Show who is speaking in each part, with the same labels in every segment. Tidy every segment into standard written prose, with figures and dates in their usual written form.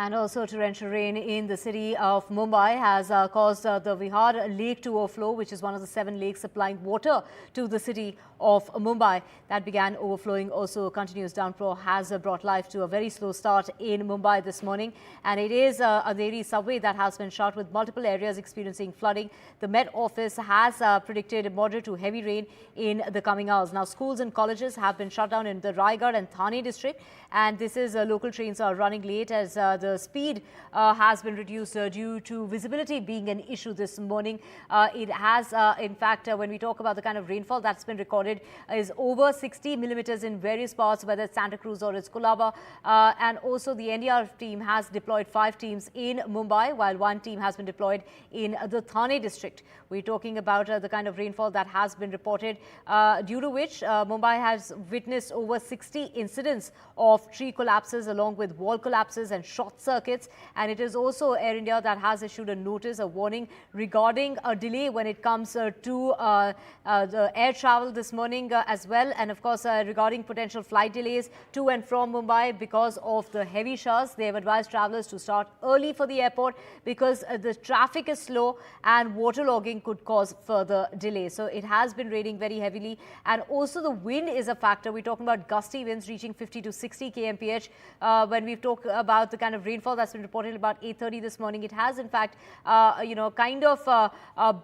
Speaker 1: And also torrential rain in the city of Mumbai has caused the Vihar Lake to overflow, which is one of the 7 lakes supplying water to the city of Mumbai. That began overflowing. Also, continuous downpour has brought life to a very slow start in Mumbai this morning. And it is Andheri subway that has been shut with multiple areas experiencing flooding. The Met Office has predicted moderate to heavy rain in the coming hours. Now, schools and colleges have been shut down in the Raigad and Thane district. And this is local trains are running late as the speed has been reduced due to visibility being an issue this morning. It has, in fact, when we talk about the kind of rainfall that's been recorded, is over 60 millimeters in various parts, whether it's Santa Cruz or it's Colaba. And also the NDRF team has deployed 5 teams in Mumbai, while 1 team has been deployed in the Thane district. We're talking about the kind of rainfall that has been reported, due to which Mumbai has witnessed over 60 incidents of tree collapses along with wall collapses and short circuits. And it is also Air India that has issued a notice, a warning regarding a delay when it comes to the air travel this morning as well. And of course, regarding potential flight delays to and from Mumbai because of the heavy showers, they have advised travelers to start early for the airport because the traffic is slow and waterlogging could cause further delays. So it has been raining very heavily, and also the wind is a factor. We're talking about gusty winds reaching 50 to 60 kmph. When we've talked about the kind of rainfall that's been reported about 8:30 this morning, it has in fact, kind of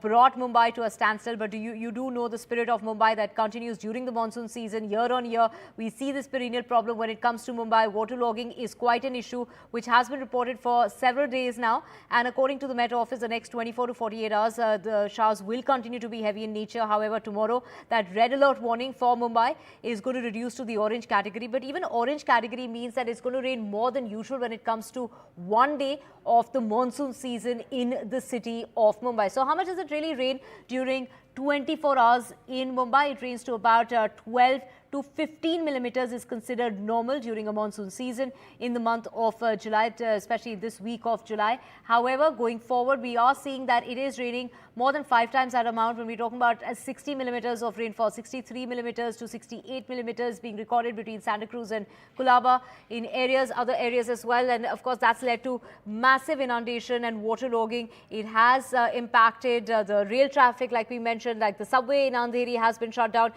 Speaker 1: brought Mumbai to a standstill. But you do know the spirit of Mumbai that continues during the monsoon season. Year on year, we see this perennial problem when it comes to Mumbai. Waterlogging is quite an issue, which has been reported for several days now. And according to the Met Office, the next 24 to 48 hours, the showers will continue to be heavy in nature. However, tomorrow, that red alert warning for Mumbai is going to reduce to the orange category. But even orange category means that it's going to rain more than usual when it comes to one day of the monsoon season in the city of Mumbai. So how much does it really rain during 24 hours in Mumbai? It rains to about 12 to 15 millimeters is considered normal during a monsoon season in the month of July, especially this week of July. However, going forward, we are seeing that it is raining more than 5 times that amount when we're talking about 60 millimeters of rainfall, 63 millimeters to 68 millimeters being recorded between Santa Cruz and Colaba in other areas as well. And of course, that's led to massive inundation and waterlogging. It has impacted the rail traffic, like we mentioned, like the subway in Andheri has been shut down.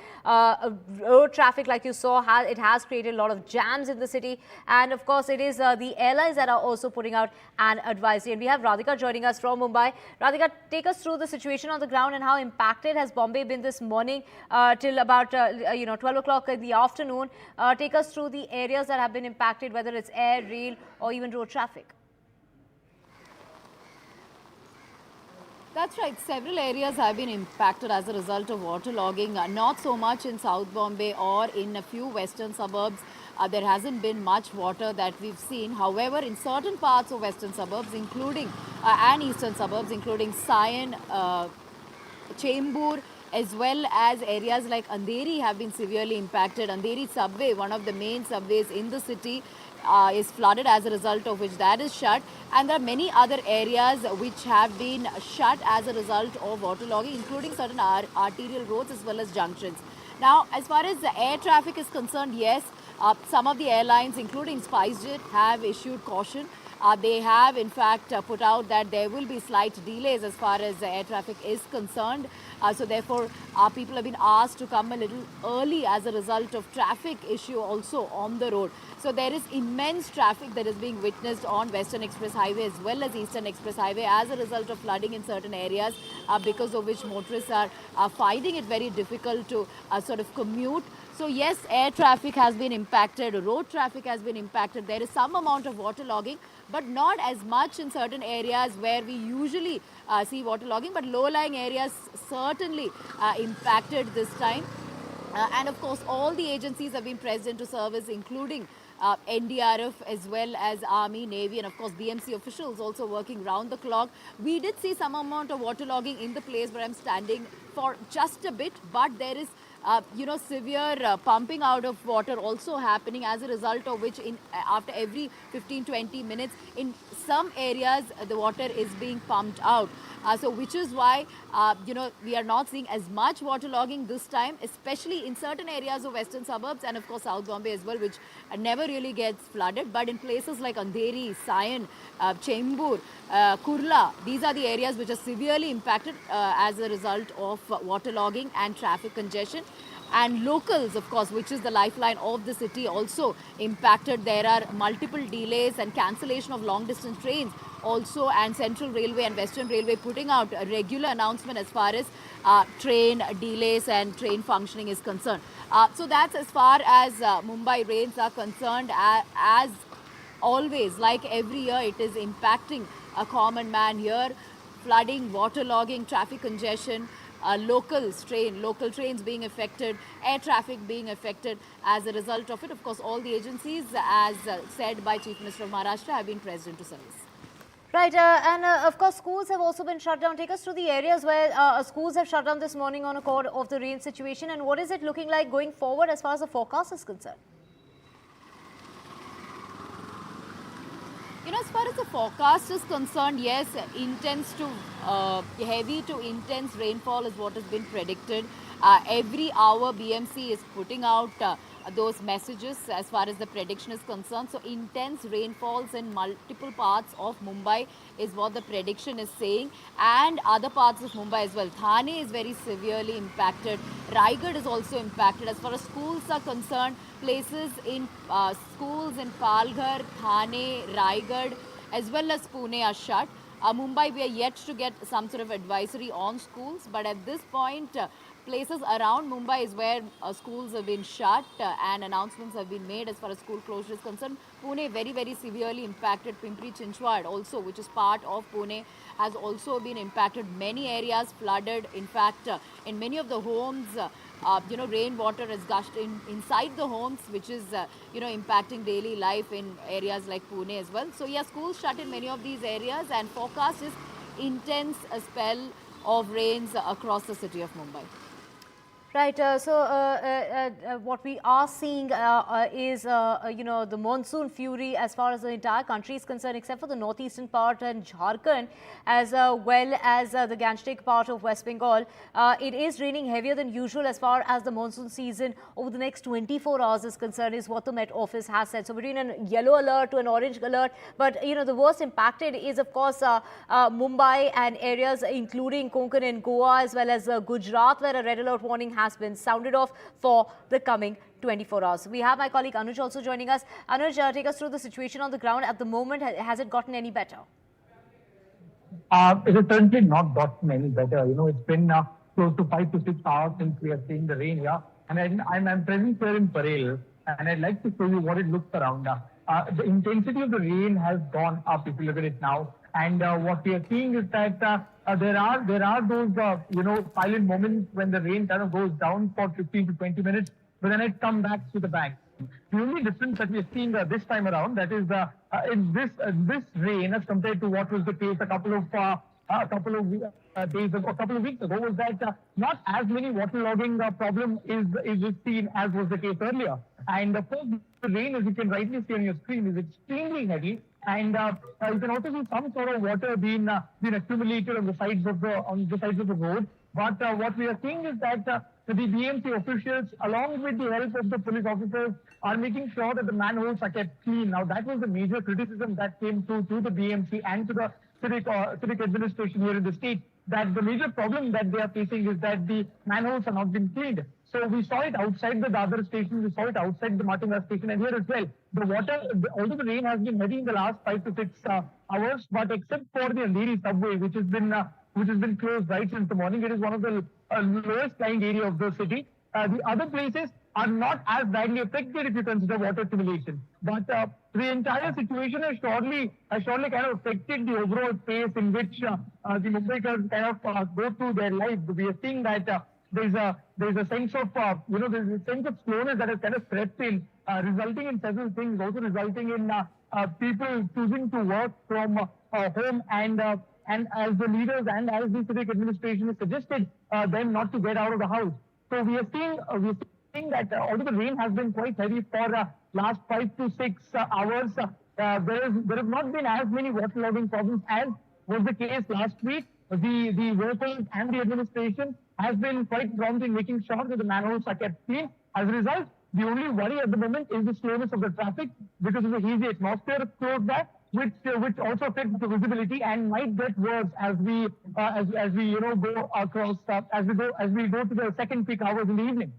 Speaker 1: Road traffic, like you saw, it has created a lot of jams in the city. And of course, it is the airlines that are also putting out an advisory. And we have Radhika joining us from Mumbai. Radhika, take us through the situation on the ground and how impacted has Bombay been this morning till about 12 o'clock in the afternoon. Take us through the areas that have been impacted, whether it's air, rail or even road traffic.
Speaker 2: That's right. Several areas have been impacted as a result of waterlogging. Not so much in South Bombay or in a few western suburbs. There hasn't been much water that we've seen. However, in certain parts of western suburbs, including and eastern suburbs, including Sion, Chembur, as well as areas like Andheri have been severely impacted. Andheri subway, one of the main subways in the city, is flooded, as a result of which that is shut. And there are many other areas which have been shut as a result of waterlogging, including certain arterial roads as well as junctions. Now, as far as the air traffic is concerned, yes, some of the airlines, including SpiceJet, have issued caution. They have, in fact, put out that there will be slight delays as far as the air traffic is concerned. So therefore, people have been asked to come a little early as a result of traffic issue also on the road. So there is immense traffic that is being witnessed on Western Express Highway as well as Eastern Express Highway as a result of flooding in certain areas, because of which motorists are finding it very difficult to sort of commute. So yes, air traffic has been impacted, road traffic has been impacted. There is some amount of waterlogging, but not as much in certain areas where we usually see waterlogging, but low-lying areas certainly impacted this time. And of course, all the agencies have been pressed into service, including NDRF as well as Army, Navy, and of course BMC officials also working round the clock. We did see some amount of waterlogging in the place where I'm standing for just a bit, but there is severe pumping out of water also happening, as a result of which after every 15-20 minutes in some areas the water is being pumped out. So which is why we are not seeing as much waterlogging this time, especially in certain areas of western suburbs and of course South Bombay as well, which never really gets flooded. But in places like Andheri, Sion, Chembur, Kurla, these are the areas which are severely impacted as a result of waterlogging and traffic congestion. And locals, of course, which is the lifeline of the city, also impacted. There are multiple delays and cancellation of long distance trains also, and Central Railway and Western Railway putting out a regular announcement as far as train delays and train functioning is concerned. So that's as far as Mumbai rains are concerned. As always, like every year, it is impacting a common man here. Flooding, waterlogging, traffic congestion, local trains being affected, air traffic being affected as a result of it. Of course, all the agencies, as said by Chief Minister of Maharashtra, have been pressed into service.
Speaker 1: Right, and of course, schools have also been shut down. Take us through the areas where schools have shut down this morning on account of the rain situation, and what is it looking like going forward as far as the forecast is concerned?
Speaker 2: As far as the forecast is concerned, yes, intense to heavy to intense rainfall is what has been predicted. Every hour BMC is putting out those messages as far as the prediction is concerned. So intense rainfalls in multiple parts of Mumbai is what the prediction is saying, and other parts of Mumbai as well. Thane is very severely impacted. Raigad is also impacted. As far as schools are concerned, places in schools in Palghar, Thane, Raigad as well as Pune are shut. Mumbai, we are yet to get some sort of advisory on schools, but at this point, places around Mumbai is where schools have been shut and announcements have been made as far as school closure is concerned. Pune very, very severely impacted. Pimpri Chinchwad also, which is part of Pune, has also been impacted. Many areas flooded. In fact, in many of the homes, rainwater has gushed inside the homes, which is, impacting daily life in areas like Pune as well. So, yeah, schools shut in many of these areas, and forecast is intense a spell of rains across the city of Mumbai.
Speaker 1: Right. What we are seeing is, the monsoon fury as far as the entire country is concerned, except for the northeastern part and Jharkhand, as well as the Gangetic part of West Bengal. It is raining heavier than usual as far as the monsoon season over the next 24 hours is concerned, is what the Met Office has said. So between a yellow alert to an orange alert, but the worst impacted is, of course, Mumbai and areas including Konkan and Goa, as well as Gujarat, where a red alert warning has been sounded off for the coming 24 hours. We have my colleague Anuj also joining us. Anuj, take us through the situation on the ground at the moment. Has it gotten any better?
Speaker 3: It has certainly not gotten any better. It's been close to 5 to 6 hours since we are seeing the rain here. And I'm present here in Parel, and I'd like to show you what it looks around. The intensity of the rain has gone up if you look at it now. And what we are seeing is that there are those silent moments when the rain kind of goes down for 15 to 20 minutes, but then it comes back to the bank. The only difference that we are seeing this time around, that is in this rain as compared to what was the case a couple of days ago, a couple of weeks ago, was that not as many waterlogging problem is seen as was the case earlier. And of course, the rain, as you can rightly see on your screen, is extremely heavy. And you can also see some sort of water being accumulated on the sides of the road. But what we are seeing is that the BMC officials, along with the help of the police officers, are making sure that the manholes are kept clean. Now, that was the major criticism that came to the BMC and to the civic administration here in the state, that the major problem that they are facing is that the manholes are not being cleaned. So we saw it outside the Dadar station, we saw it outside the Matunga station, and here as well. The water, although the rain has been heavy in the last 5 to 6 hours, but except for the Andheri subway, which has been closed right since the morning, it is one of the lowest lying area of the city. The other places are not as badly affected if you consider water accumulation. But the entire situation has surely kind of affected the overall pace in which the Mumbaikars kind of go through their life. We are seeing that there's a sense of there's a sense of slowness that has kind of crept in, resulting in several things, also resulting in people choosing to work from home, and as the leaders and as the civic administration has suggested them not to get out of the house. So we are seeing that although the rain has been quite heavy for last 5 to 6 hours, there have not been as many waterlogging problems as was the case last week. The workers and the administration has been quite prompt in making sure that the manholes are kept clean. As a result, the only worry at the moment is the slowness of the traffic because of the hazy atmosphere close by, which also affects the visibility and might get worse as we go across as we go to the second peak hours in the evening.